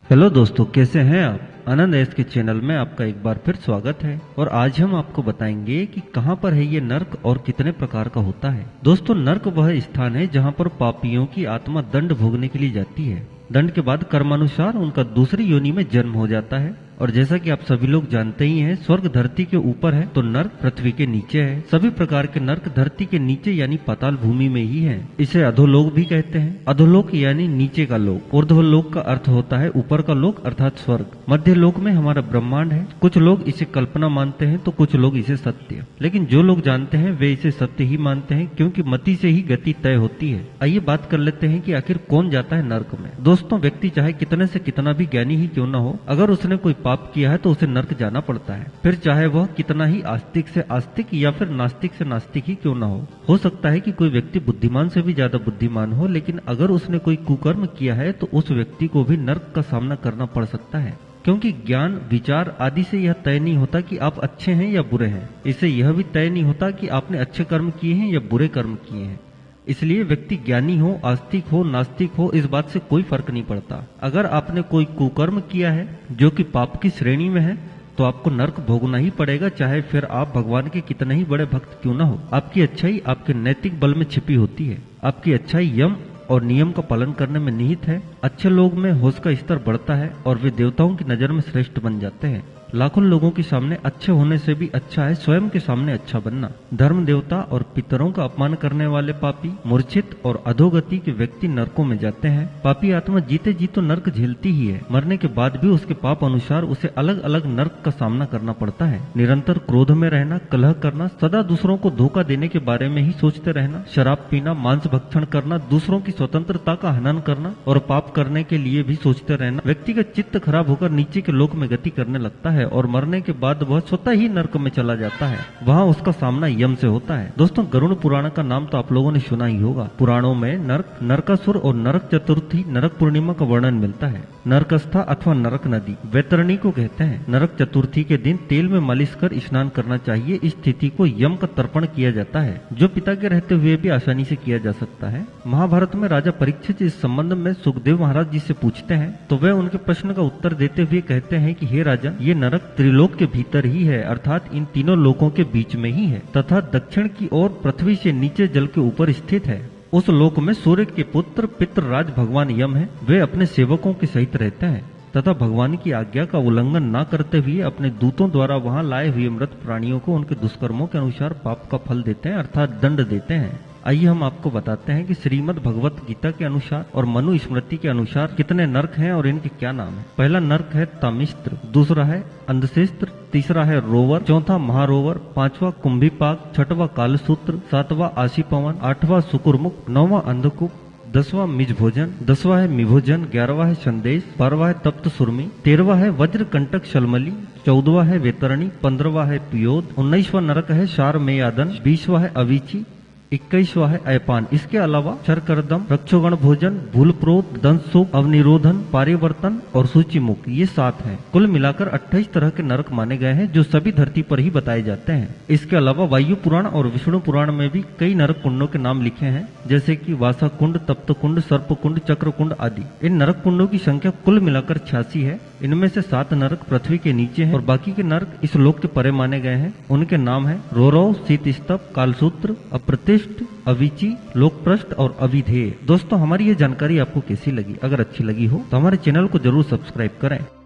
Hello दोस्तों, कैसे हैं आप। आनंद एस के चैनल में आपका एक बार फिर स्वागत है। और आज हम आपको बताएंगे कि कहां पर है ये नर्क और कितने प्रकार का होता है। दोस्तों, नर्क वह स्थान है जहां पर पापियों की आत्मा दंड भोगने के लिए जाती है। दंड के बाद कर्मानुसार उनका दूसरी योनि में जन्म हो जाता है। और जैसा कि आप सभी लोग जानते ही हैं, स्वर्ग धरती के ऊपर है तो नर्क पृथ्वी के नीचे है। सभी प्रकार के नर्क धरती के नीचे यानी पाताल भूमि में ही है। इसे अधोलोक भी कहते हैं। अधोलोक यानी नीचे का लोक। ऊर्ध्वलोक का अर्थ होता है ऊपर का लोक अर्थात स्वर्ग। मध्य लोक में हमारा ब्रह्मांड है। कुछ लोग इसे कल्पना मानते हैं तो कुछ लोग इसे सत्य, लेकिन जो लोग जानते हैं वे इसे सत्य ही मानते हैं, क्योंकि मति से ही गति तय होती है। आइए बात कर लेते हैं कि आखिर कौन जाता है नर्क में। दोस्तों, व्यक्ति चाहे कितने से कितना भी ज्ञानी ही क्यों न हो, अगर उसने कोई पाप किया है तो उसे नर्क जाना पड़ता है। फिर चाहे वह कितना ही आस्तिक से आस्तिक या फिर नास्तिक से नास्तिक ही क्यों न हो सकता है कि कोई व्यक्ति बुद्धिमान से भी ज्यादा बुद्धिमान हो, लेकिन अगर उसने कोई कुकर्म किया है तो उस व्यक्ति को भी नर्क का सामना करना पड़ सकता है। क्योंकि ज्ञान, विचार आदि से यह तय नहीं होता कि आप अच्छे हैं या बुरे हैं। इससे यह भी तय नहीं होता कि आपने अच्छे कर्म किए हैं या बुरे कर्म किए हैं। इसलिए व्यक्ति ज्ञानी हो, आस्तिक हो, नास्तिक हो, इस बात से कोई फर्क नहीं पड़ता। अगर आपने कोई कुकर्म किया है जो कि पाप की श्रेणी में है तो आपको नर्क भोगना ही पड़ेगा, चाहे फिर आप भगवान के कितने ही बड़े भक्त क्यों न हो। आपकी अच्छाई आपके नैतिक बल में छिपी होती है। आपकी अच्छाई यम और नियम का पालन करने में निहित है। अच्छे लोग में होश का स्तर बढ़ता है और वे देवताओं की नजर में श्रेष्ठ बन जाते हैं। लाखों लोगों के सामने अच्छे होने से भी अच्छा है स्वयं के सामने अच्छा बनना। धर्म देवता और पितरों का अपमान करने वाले पापी, मूर्छित और अधोगति के व्यक्ति नरकों में जाते हैं। पापी आत्मा जीते जी तो नर्क झेलती ही है, मरने के बाद भी उसके पाप अनुसार उसे अलग अलग नर्क का सामना करना पड़ता है। निरंतर क्रोध में रहना, कलह करना, सदा दूसरों को धोखा देने के बारे में ही सोचते रहना, शराब पीना, मांस भक्षण करना, दूसरों की स्वतंत्रता का हनन करना और पाप करने के लिए भी सोचते रहना, व्यक्ति का चित्त खराब होकर नीचे के लोक में गति करने लगता है और मरने के बाद वह स्वतः ही नर्क में चला जाता है। वहाँ उसका सामना यम से होता है। दोस्तों, गरुड़ पुराण का नाम तो आप लोगों ने सुना ही होगा। पुराणों में नर्क, नरकासुर और नरक चतुर्थी, नरक पूर्णिमा का वर्णन मिलता है। नरकस्था अथवा नरक नदी वैतरणी को कहते हैं। नरक चतुर्थी के दिन तेल में मालिश कर स्नान करना चाहिए। इस तिथि को यम का तर्पण किया जाता है, जो पिता के रहते हुए भी आसानी से किया जा सकता है। महाभारत में राजा परीक्षित इस संबंध में सुखदेव महाराज जी से पूछते हैं तो वे उनके प्रश्न का उत्तर देते हुए कहते हैं कि हे राजा, ये नरक त्रिलोक के भीतर ही है, अर्थात इन तीनों लोकों के बीच में ही है तथा दक्षिण की ओर पृथ्वी से नीचे जल के ऊपर स्थित है। उस लोक में सूर्य के पुत्र पितृराज भगवान यम है। वे अपने सेवकों के सहित रहते हैं तथा भगवान की आज्ञा का उल्लंघन न करते हुए अपने दूतों द्वारा वहां लाए हुए मृत प्राणियों को उनके दुष्कर्मों के अनुसार पाप का फल देते हैं, अर्थात दंड देते हैं। आइए हम आपको बताते हैं कि श्रीमद् भगवत गीता के अनुसार और मनु स्मृति के अनुसार कितने नर्क हैं और इनके क्या नाम है। पहला नर्क है तामिस्त्र, दूसरा है अंधशेस्त्र, तीसरा है रोवर, चौथा महारोवर, पांचवा कुंभीपाक, छठवा कालसूत्र, सातवां आशीपवन, आठवां सुकुरमुख, नौवां अंधकूप, 10वां मिज भोजन, 10वां है मिभोजन, 11वां है संदेश, 12वां है तप्त सुरमी, 13वां है वज्र कंटक शलमली, 14वां है वेतरणी, 15वां है पियोद, 19वां नरक है शार मेयादन, 20वां है अवीची, 21वां है ऐपान। इसके अलावा शरकरदम, रक्षोगण भोजन, भूलप्रोत, दंशोक, अवनिरोधन, पारिवर्तन और सूचिमुख, ये 7 हैं। कुल मिलाकर 28 तरह के नरक माने गए हैं, जो सभी धरती पर ही बताए जाते हैं। इसके अलावा वायु पुराण और विष्णु पुराण में भी कई नरक कुंडों के नाम लिखे हैं, जैसे कि वासा कुंड, तप्त कुंड, सर्प कुंड, चक्र कुंड आदि। इन नरक कुंडों की संख्या कुल मिलाकर 86 है। इनमें से 7 नरक पृथ्वी के नीचे हैं और बाकी के नरक इस लोक के परे माने गए हैं। उनके नाम है रोरव, शीतस्तप, कालसूत्र, अप्रतिष्ठ, अविची, लोकप्रष्ट और अविधेय। दोस्तों, हमारी ये जानकारी आपको कैसी लगी? अगर अच्छी लगी हो तो हमारे चैनल को जरूर सब्सक्राइब करें।